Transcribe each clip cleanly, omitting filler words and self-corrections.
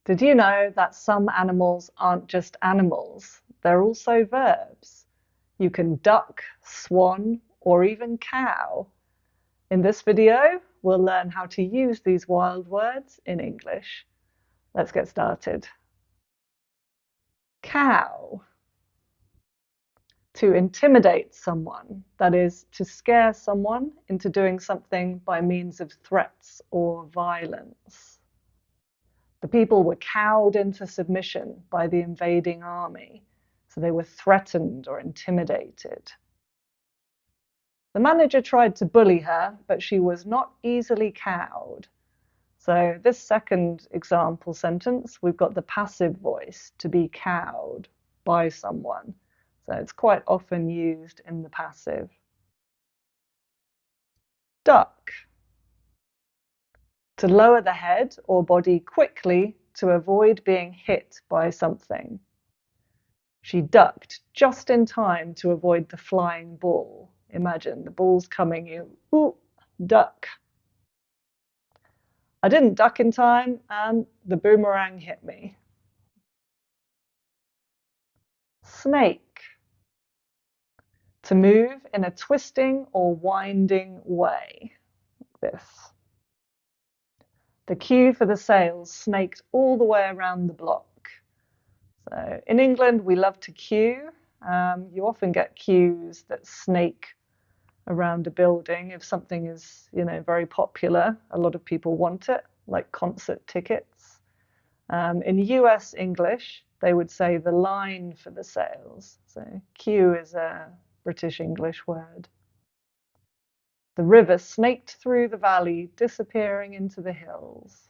Did you know that some animals aren't just animals? They're also verbs. You can duck, swan, or even cow. In this video, we'll learn how to use these wild words in English. Let's get started. Cow. To intimidate someone, that is, to scare someone into doing something by means of threats or violence. The people were cowed into submission by the invading army, so they were threatened or intimidated. The manager tried to bully her, but she was not easily cowed. So this second example sentence, we've got the passive voice, to be cowed by someone. So it's quite often used in the passive. Duck. To lower the head or body quickly to avoid being hit by something. She ducked just in time to avoid the flying ball. Imagine the ball's coming, you duck. I didn't duck in time and the boomerang hit me. Snake. To move in a twisting or winding way. Like this. The queue for the sales snaked all the way around the block. So in England, we love to queue. You often get queues that snake around a building if something is, very popular. A lot of people want it, like concert tickets. In US English, they would say the line for the sales. So queue is a British English word. The river snaked through the valley, disappearing into the hills.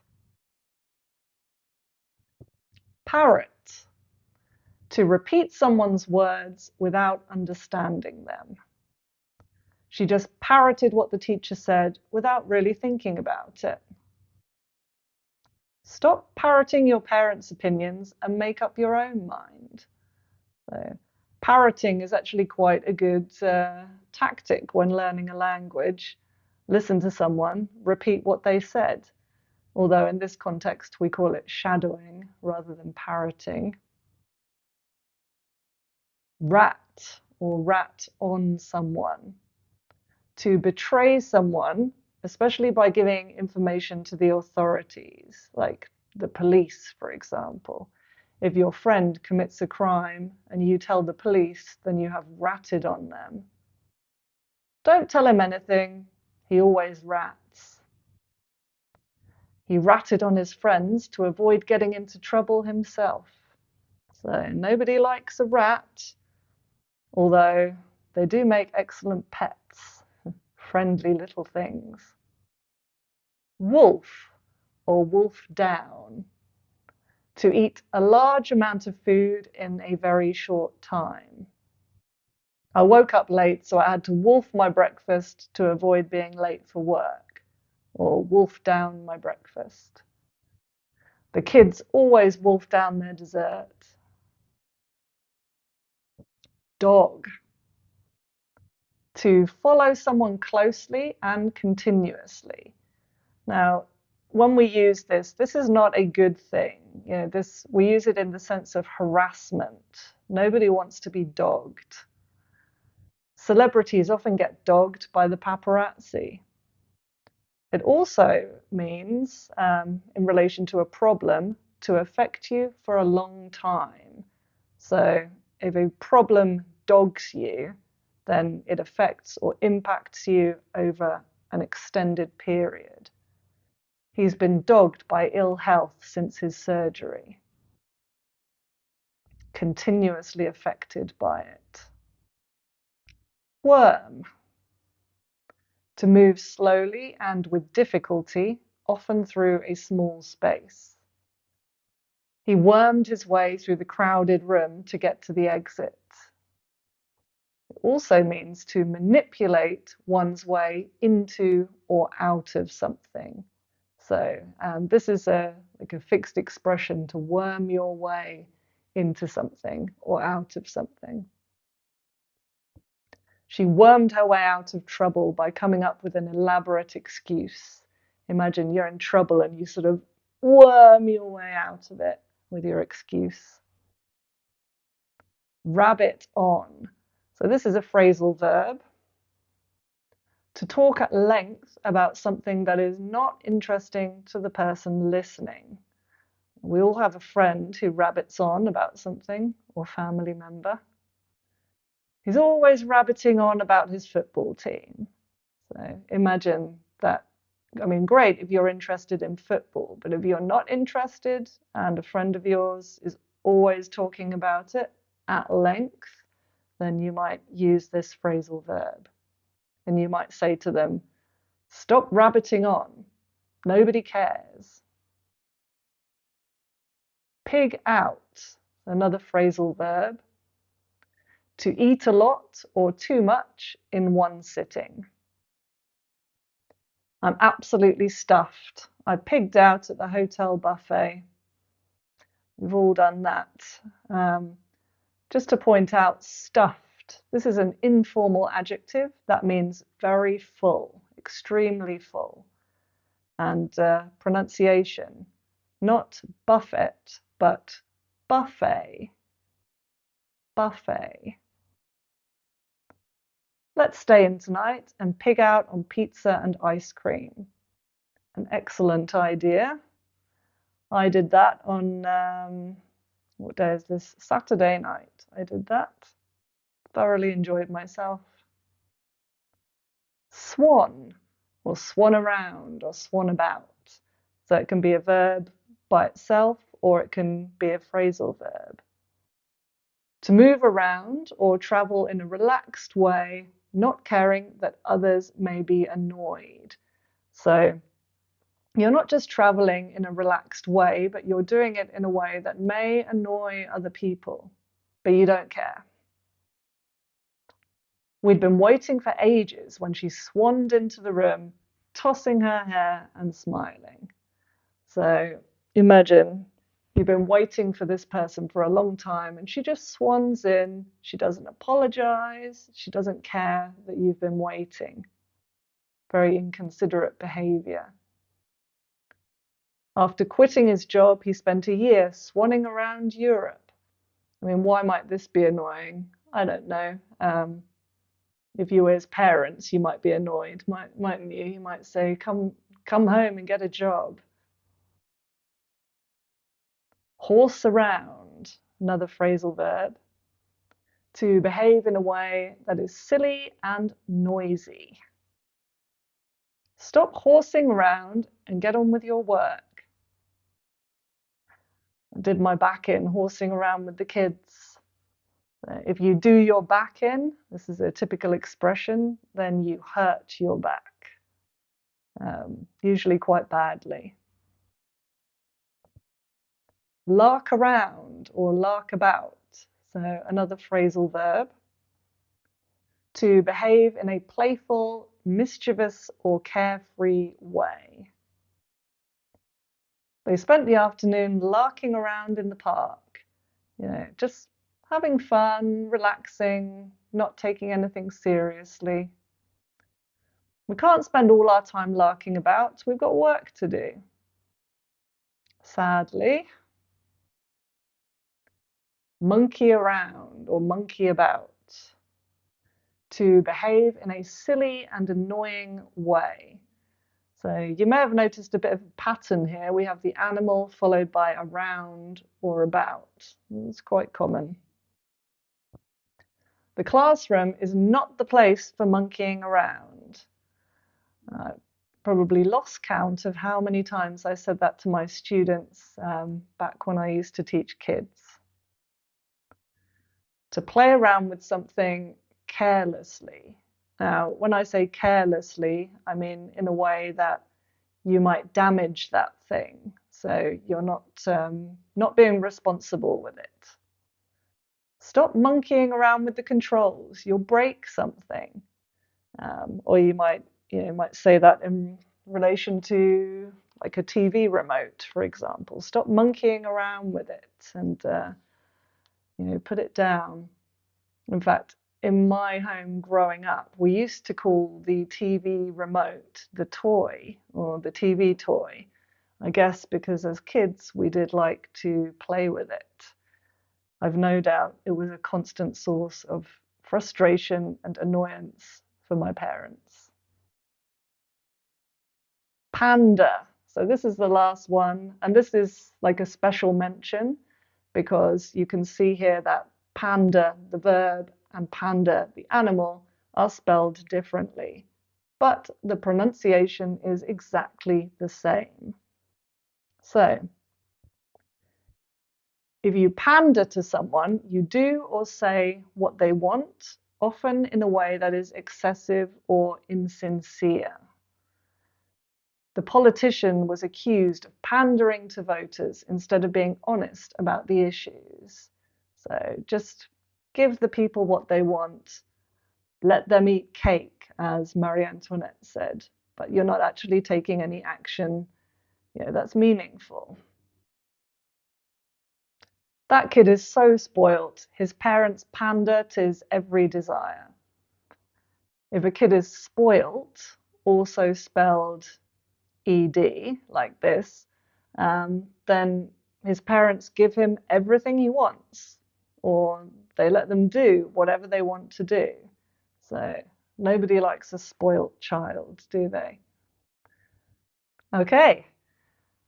Parrot. To repeat someone's words without understanding them. She just parroted what the teacher said without really thinking about it. Stop parroting your parents' opinions and make up your own mind. So, parroting is actually quite a good tactic when learning a language. Listen to someone, repeat what they said. Although in this context we call it shadowing rather than parroting. Rat or rat on someone. To betray someone, especially by giving information to the authorities, like the police, for example. If your friend commits a crime and you tell the police, then you have ratted on them. Don't tell him anything, he always rats. He ratted on his friends to avoid getting into trouble himself. So nobody likes a rat, although they do make excellent pets, friendly little things. Wolf or wolf down. To eat a large amount of food in a very short time. I woke up late, so I had to wolf my breakfast to avoid being late for work, or wolf down my breakfast. The kids always wolf down their dessert. Dog. To follow someone closely and continuously. Now, when we use this is not a good thing. We use it in the sense of harassment. Nobody wants to be dogged. Celebrities often get dogged by the paparazzi. It also means, in relation to a problem, to affect you for a long time. So if a problem dogs you, then it affects or impacts you over an extended period. He's been dogged by ill health since his surgery. Continuously affected by it. Worm. To move slowly and with difficulty, often through a small space. He wormed his way through the crowded room to get to the exit. It also means to manipulate one's way into or out of something. So this is like a fixed expression, to worm your way into something or out of something. She wormed her way out of trouble by coming up with an elaborate excuse. Imagine you're in trouble and you sort of worm your way out of it with your excuse. Rabbit on. So this is a phrasal verb. To talk at length about something that is not interesting to the person listening. We all have a friend who rabbits on about something, or family member. He's always rabbiting on about his football team. So imagine that. I mean, great if you're interested in football, but if you're not interested and a friend of yours is always talking about it at length, then you might use this phrasal verb. And you might say to them, stop rabbiting on. Nobody cares. Pig out, another phrasal verb. To eat a lot or too much in one sitting. I'm absolutely stuffed. I pigged out at the hotel buffet. We've all done that. Just to point out, stuffed. This is an informal adjective that means very full, extremely full. And pronunciation, not buffet, but buffet. Buffet. Let's stay in tonight and pig out on pizza and ice cream. An excellent idea. I did that on, what day is this? Saturday night. I did that. Thoroughly enjoyed myself. Swan, or swan around, or swan about. So it can be a verb by itself, or it can be a phrasal verb. To move around or travel in a relaxed way, not caring that others may be annoyed. So you're not just traveling in a relaxed way, but you're doing it in a way that may annoy other people, but you don't care. We'd been waiting for ages when she swanned into the room, tossing her hair and smiling. So imagine you've been waiting for this person for a long time and she just swans in. She doesn't apologize. She doesn't care that you've been waiting. Very inconsiderate behavior. After quitting his job, he spent a year swanning around Europe. I mean, why might this be annoying? I don't know. If you were his parents, you might be annoyed, mightn't you? You might say, come home and get a job. Horse around, another phrasal verb. To behave in a way that is silly and noisy. Stop horsing around and get on with your work. I did my back in horsing around with the kids. If you do your back in, this is a typical expression, then you hurt your back, usually quite badly. Lark around or lark about, so another phrasal verb. To behave in a playful, mischievous, or carefree way. They spent the afternoon larking around in the park, just having fun, relaxing, not taking anything seriously. We can't spend all our time larking about. We've got work to do. Sadly. Monkey around or monkey about. To behave in a silly and annoying way. So you may have noticed a bit of a pattern here. We have the animal followed by around or about. It's quite common. The classroom is not the place for monkeying around. I probably lost count of how many times I said that to my students back when I used to teach kids. To play around with something carelessly. Now, when I say carelessly, I mean in a way that you might damage that thing. So you're not being responsible with it. Stop monkeying around with the controls. You'll break something. Or you might say that in relation to like a TV remote, for example. Stop monkeying around with it and put it down. In fact, in my home growing up, we used to call the TV remote the toy or the TV toy. I guess because as kids we did like to play with it. I've no doubt it was a constant source of frustration and annoyance for my parents. Panda. So this is the last one, and this is like a special mention because you can see here that panda, the verb, and panda, the animal, are spelled differently, but the pronunciation is exactly the same. So, if you pander to someone, you do or say what they want, often in a way that is excessive or insincere. The politician was accused of pandering to voters instead of being honest about the issues. So just give the people what they want, let them eat cake, as Marie Antoinette said, but you're not actually taking any action, that's meaningful. That kid is so spoilt. His parents pander to his every desire. If a kid is spoilt, also spelled ed, like this, then his parents give him everything he wants, or they let them do whatever they want to do. So nobody likes a spoilt child, do they? Okay.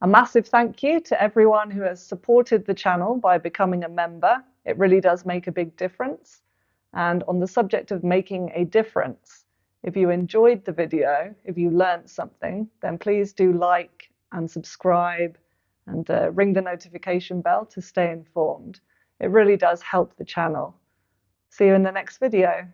A massive thank you to everyone who has supported the channel by becoming a member. It really does make a big difference. And on the subject of making a difference, if you enjoyed the video, if you learned something, then please do like and subscribe and ring the notification bell to stay informed. It really does help the channel. See you in the next video.